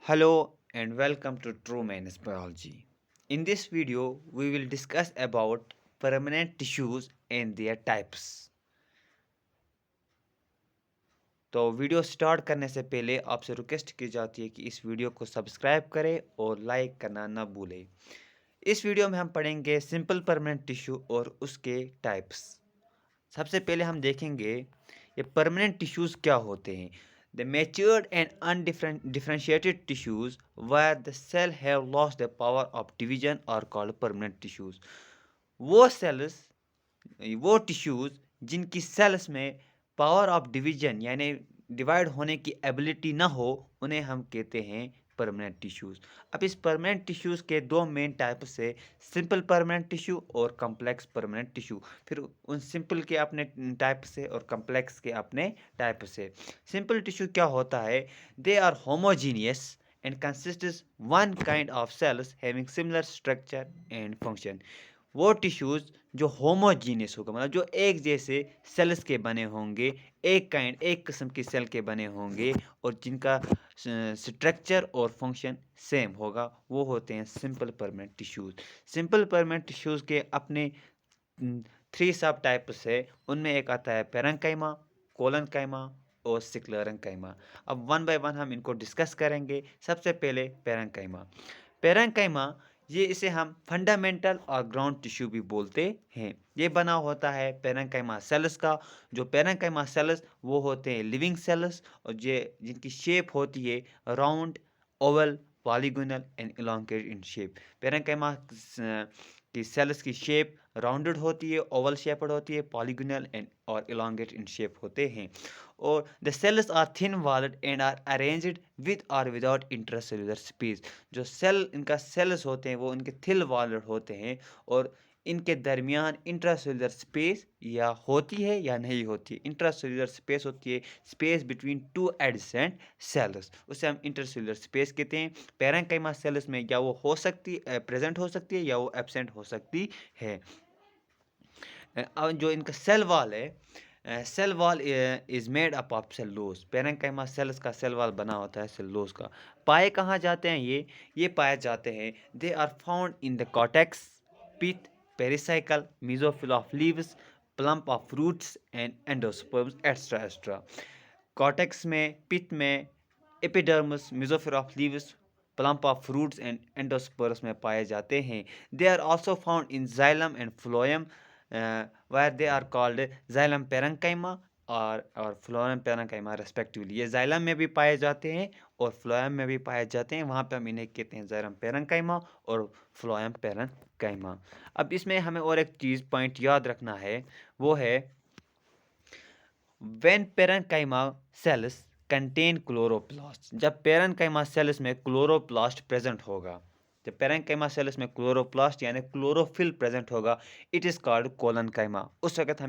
Hello and welcome to True Man's Biology. In this video, we will discuss about permanent tissues and their types. तो video start करने से पहले आपसे request की जाती है कि इस वीडियो को सब्सक्राइब करें और लाइक करना ना भूलें। इस वीडियो में हम पढ़ेंगे सिंपल परमानेंट टिश्यू और उसके टाइप्स। सबसे पहले हम देखेंगे ये परमानेंट टिश्यूज़ क्या होते हैं। The matured and undifferentiated tissues where the cell have lost the power of division are called permanent tissues. वो सेल्स वो टिश्यूज़ जिनकी सेल्स में पावर ऑफ डिवीजन यानी डिवाइड होने की एबिलिटी ना हो, उन्हें हम कहते हैं परमानेंट टिश्यूज़। अब इस परमानेंट टिश्यूज़ के दो मेन टाइप्स है, सिंपल परमानेंट टिश्यू और कॉम्प्लेक्स परमानेंट टिश्यू। फिर उन सिंपल के अपने टाइप से और कॉम्प्लेक्स के अपने टाइप से। सिंपल टिश्यू क्या होता है? They are homogeneous and consists one kind of cells having similar structure and function। वो टिश्यूज़ जो होमोजीनियस होगा मतलब जो एक जैसे सेल्स के बने होंगे, एक किस्म की सेल के बने होंगे और जिनका स्ट्रक्चर और फंक्शन सेम होगा, वो होते हैं simple permanent tissues. Simple permanent tissues के अपने 3 सब टाइप्स है। उनमें एक आता है पेरेन्काइमा, कोलेन्काइमा और स्क्लेरेन्काइमा। अब वन बाय वन हम इनको डिस्कस करेंगे। सबसे पहले पेरेन्काइमा। पेरेन्काइमा ये इसे हम फंडामेंटल और ग्राउंड टिश्यू भी बोलते हैं। ये बना होता है पेरेन्काइमा सेल्स का। जो पेरेन्काइमा सेल्स वो होते हैं लिविंग सेल्स और ये जिनकी शेप होती है round, oval, polygonal and elongated in shape. Parenchyma की सेल्स की शेप राउंडेड होती है, ओवल शेप्ड होती है, पॉलीगोनल एंड और इलोंगेटेड इन शेप होते हैं। और the cells are thin walled and are arranged with और विदाउट इंट्रासेल्युलर स्पेस। जो सेल इनका सेल्स होते हैं वो इनके थिल वॉल्ड होते हैं और इनके दरमियान इंट्रासेल्युलर स्पेस या होती है या नहीं होती। इंट्रासेल्युलर स्पेस होती है space between two adjacent sales, उसे हम इंटरसेल्युलर स्पेस कहते हैं। पेरेन्काइमा सेल्स में या वो हो सकती प्रेजेंट हो सकती है या वो एब्सेंट हो सकती है। अब जो इनका सेल वॉल है, cell wall is made up of cellulose. Parenchyma cells का सेल वॉल बना होता है सेलुलोज का। पाए कहाँ जाते हैं ये पाए जाते हैं they are found in the cortex, pith, pericycle, mesophyll of leaves, plump of fruits and endosperms extra extra. Cortex में, पिथ में, epidermis, mesophyll of leaves, plump of fruits and endosperms में पाए जाते हैं। They are also found in xylem and phloem where they are called xylem parenchyma और phloem parenchyma respectively। ये xylem में भी पाए जाते हैं और phloem में भी पाए जाते हैं। वहाँ पे हम इन्हें कहते हैं xylem parenchyma और phloem parenchyma। अब इसमें हमें और एक चीज़ पॉइंट याद रखना है, वो है when parenchyma cells contain chloroplast। जब parenchyma cells में chloroplast प्रेजेंट होगा, जब पेरेन्काइमा सेल्स में क्लोरोप्लास्ट यानी क्लोरोफिल प्रेजेंट होगा, इट इज कॉल्ड कोलनकाइमा। उस वक्त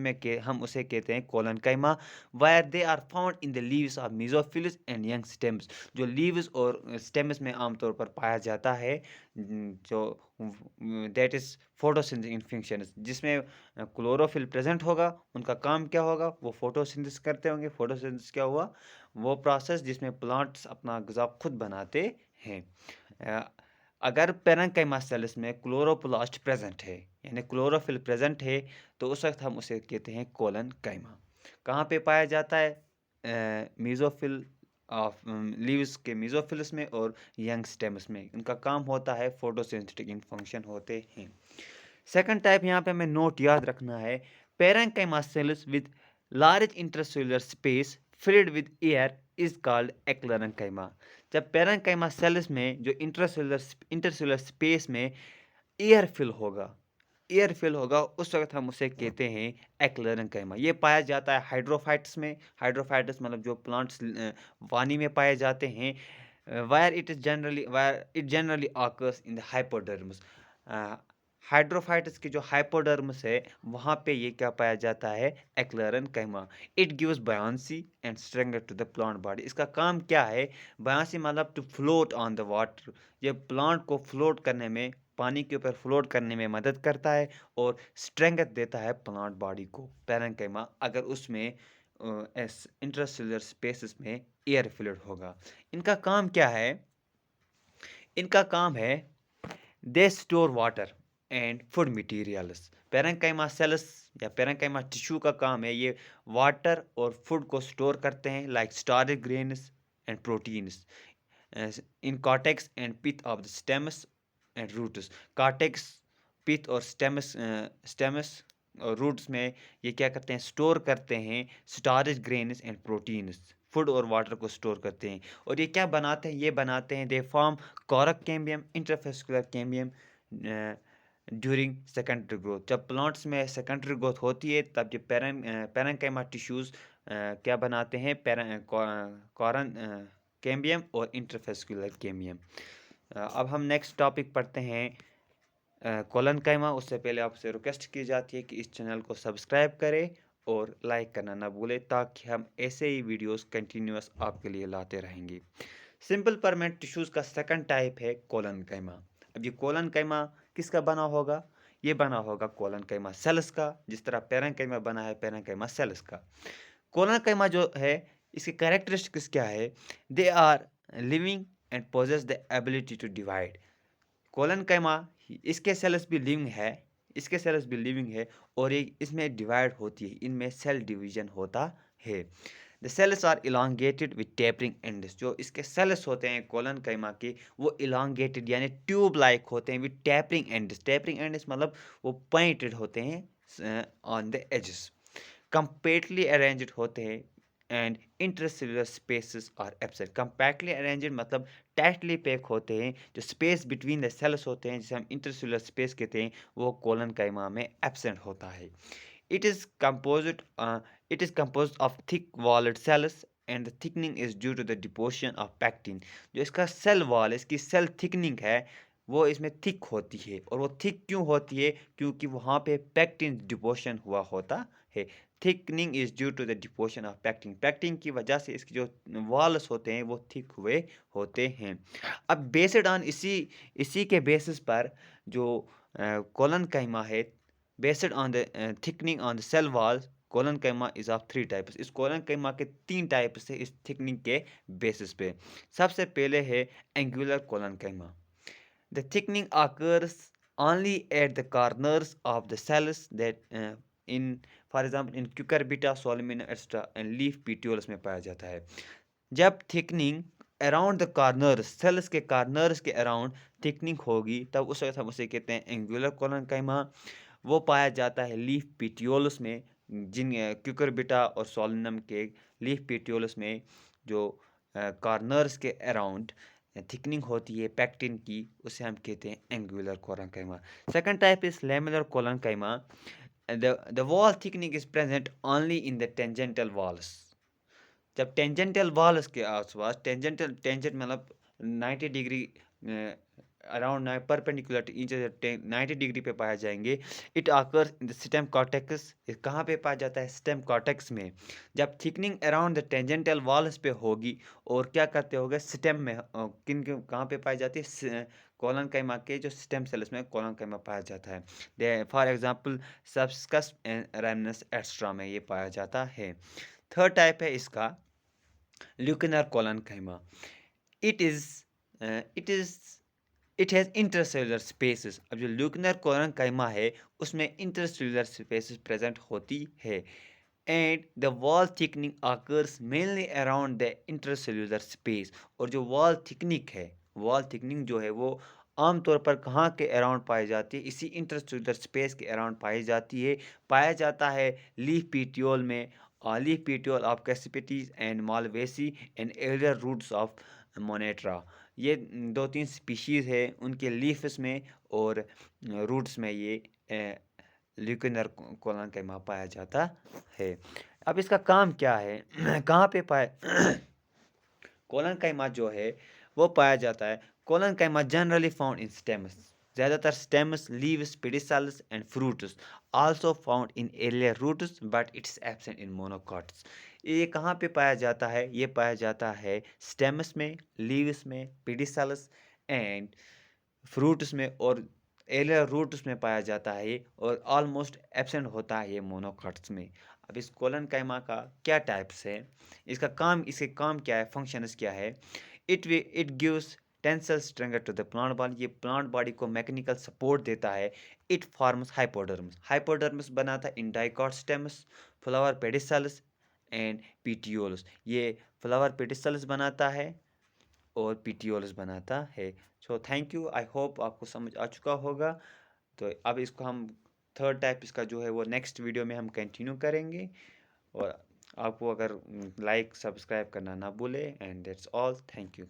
हम उसे कहते हैं collenchyma. Where they are found in the leaves of mesophylls and young stems. जो लीव्स और स्टेम्स में आमतौर पर पाया जाता है, जो दैट इज फोटोसिंथेसिस फंक्शन, जिसमें क्लोरोफिल प्रेजेंट होगा। उनका काम क्या होगा? वो फोटोसिंथेसिस करते होंगे। फोटोसिंथेसिस क्या हुआ? वो प्रोसेस जिसमें प्लांट्स अपना ग़िज़ा खुद बनाते हैं। अगर पेरेन्काइमा सेल्स में क्लोरोप्लास्ट प्रेजेंट है यानी क्लोरोफिल प्रेजेंट है, तो उस वक्त हम उसे कहते हैं कोलनकाइमा। कहाँ पे पाया जाता है? मेसोफिल ऑफ लीव्स के मेसोफिल्स में और यंग स्टेम्स में। इनका काम होता है फोटोसिंथेटिक इन फंक्शन होते हैं। सेकंड टाइप यहाँ पे हमें नोट याद रखना है, parenchyma cells with large intercellular space filled with air is called aerenchyma. जब पेरेन्काइमा सेल्स में जो इंटरसेल्युलर स्पेस में एयर फिल होगा, उस वक्त हम उसे कहते हैं एक्लेरेन्काइमा। ये पाया जाता है हाइड्रोफाइट्स में। हाइड्रोफाइट्स मतलब जो प्लांट्स पानी में पाए जाते हैं। Wire it generally occurs in the hypodermis. Hydrophytes की जो हाइपोडर्मिस है, वहाँ पे ये क्या पाया जाता है? Aerenchyma. It gives buoyancy and strength to the plant body. इसका काम क्या है? बायोंसी मतलब to float on the water. ये प्लांट को फ्लोट करने में, पानी के ऊपर फ्लोट करने में मदद करता है और स्ट्रेंथ देता है प्लांट बॉडी को पेरेन्काइमा, अगर उसमें इंटरसेल्युलर स्पेसेस में एयर फिल्ड होगा। इनका काम क्या है? इनका काम है they store water and food materials. Parenchyma cells या पैरेंकाइमा टिश्यू का काम है ये वाटर और फूड को स्टोर करते हैं, like starch grains and proteins in cortex and pith of the stems and roots. Cortex, pith और स्टेमस और रूट्स में ये क्या करते हैं, स्टोर करते हैं starch grains and proteins, food और वाटर को स्टोर करते हैं। और ये क्या बनाते हैं, ये बनाते हैं they form cork cambium, interfascicular cambium during secondary growth. जब प्लांट्स में सेकेंडरी ग्रोथ होती है तब ये पैरेंकाइमा टिश्यूज़ क्या बनाते हैं, कॉरन कैम्बियम और इंटरफेस्कुलर कैम्बियम। अब हम नेक्स्ट टॉपिक पढ़ते हैं कोलनकाइमा। उससे पहले आपसे रिक्वेस्ट की जाती है कि इस चैनल को सब्सक्राइब करें और लाइक करना ना भूलें, ताकि हम ऐसे ही वीडियोस कंटिन्यूअस आपके लिए लाते रहेंगे। सिंपल परमानेंट टिश्यूज़ का सेकंड टाइप है कोलनकाइमा। अब ये कोलनकाइमा किसका बना होगा, ये बना होगा कोलनकाइमा सेल्स का, जिस तरह पैरेंकाइमा बना है पैरेंकाइमा सेल्स का। कोलनकाइमा जो है इसकी कैरेक्टरिस्टिक्स क्या है, they are living and possess the ability to divide. Collenchyma इसके सेल्स भी लिविंग है, इसके सेल्स भी लिविंग है और ये इसमें डिवाइड होती है, इनमें सेल डिवीजन होता है। The cells are elongated with tapering ends. जो इसके सेल्स होते हैं कोलनकाइमा के वो इलांगेटेड यानी ट्यूब लाइक होते हैं with tapering ends. Tapering ends मतलब वो पॉइंटेड होते हैं on the edges, compactly arranged होते हैं and intercellular spaces are absent. Compactly arranged मतलब टाइटली पैक होते हैं, जो स्पेस बिटवीन द सेल्स होते हैं जिसे हम इंटरसेलुलर स्पेस कहते हैं वो कोलनकाइमा में एब्सेंट होता है। It is composed it is composed of thick walled cells and the thickening is due to the deposition of pectin। जो इसका सेल वॉल, इसकी सेल थिकनिंग है वो इसमें थिक होती है। और वो थिक क्यों होती है, क्योंकि वहाँ पे पैक्टिन डिपोशन हुआ होता है। Thickening is due to the deposition of pectin. Pectin की वजह से इसके जो वॉल्स होते हैं वो थिक हुए होते हैं। अब बेस्ड ऑन इसी इसी के बेसिस पर जो कोलनकाइमा है, based on the thickening on the cell walls, collenchyma is of 3 types. इस कोलनकाइमा के 3 टाइप्स है इस थिकनिंग के बेसिस पे। सबसे पहले है angular collenchyma. The thickening occurs only at the corners of the cells that in for example in cucurbita, solanina etc and leaf petioles में पाया जाता है। जब thickening around the corners, cells के कॉर्नर्स के अराउंड थिकनिंग होगी तब उस वक्त हम उसे कहते हैं एंगुलर कोलनकाइमा। वो पाया जाता है लीफ पिटियोलस में, जिन क्यूकरबिटा और सोलिनम के लीफ पिटियोलस में जो कॉर्नर्स के अराउंड थिकनिंग होती है पैक्टिन की, उसे हम कहते हैं angular collenchyma. Second type is lamellar collenchyma. The wall thickening is present only in the tangential walls. जब टेंजेंटल वॉल्स के आसपास, टेंजेंट मतलब 90 degree around perpendicular to each other 90 degree पे पाया जाएंगे। It occurs in the stem cortex. कहाँ पे पाया जाता है, स्टेम कॉर्टेक्स में। जब thickening around the tangential walls पे होगी और क्या करते होगे स्टेम में, किन कहाँ पे पाई जाती है, कोलनकाइमा के जो स्टेम सेल्स में कोलनकाइमा पाया जाता है। दे फॉर एग्जांपल सब्सकस एंड रेमनस एक्स्ट्रा में ये पाया जाता है। थर्ड टाइप है इसका lacunar collenchyma. It is it is it has intercellular spaces. अब जो ल्यूकिनर कोलनकाइमा है उसमें इंटरसेलुलर स्पेसेस प्रेजेंट होती है and the wall thickening occurs mainly around the intercellular space. और जो वॉल थिकनिंग है, वॉल थिकनिंग जो है वो आमतौर पर कहाँ के अराउंड पाई जाती है, इसी इंटरसेलुलर स्पेस के अराउंड पाई जाती है। पाया जाता है लीफ पीटियोल में, लीफ पीटियोल ऑफ कैसिपिटीज and Malvaceae and aerial roots of Monstera. ये 2-3 स्पीशीज़ है उनके लीफ्स में और रूट्स में ये ल्यूकिनर कोलनकाइमा पाया जाता है। अब इसका काम क्या है कहाँ पे पाया कोलनकाइमा जो है वो पाया जाता है। Collenchyma generally found in stems, ज़्यादातर stems, leaves, pedicels and fruits. Also found in aerial roots but it's absent in monocots. ये कहाँ पे पाया जाता है, ये पाया जाता है स्टेम्स में, लीव्स में, पेडिसल्स एंड फ्रूट्स में और एरियर रूट्स में पाया जाता है और ऑलमोस्ट एब्सेंट होता है ये मोनोकॉट्स में। अब इस कोलनकाइमा का क्या टाइप्स है, इसके काम क्या है, फंक्शंस क्या है। It gives tensile strength to the plant body, ये प्लांट बॉडी को मैकेनिकल सपोर्ट देता है। इट फॉर्म्स हाइपोडर्मिस, हाइपोडर्मिस बनाता है in dicot stems, flower pedicels and petioles, ये फ्लावर पेडिसल्स बनाता है और पीटियोल्स बनाता है। So thank you, I hope आपको समझ आ चुका होगा। तो अब इसको हम थर्ड टाइप इसका जो है वो नेक्स्ट वीडियो में हम कंटिन्यू करेंगे। और आपको अगर लाइक सब्सक्राइब करना ना भूले, and that's all, thank you.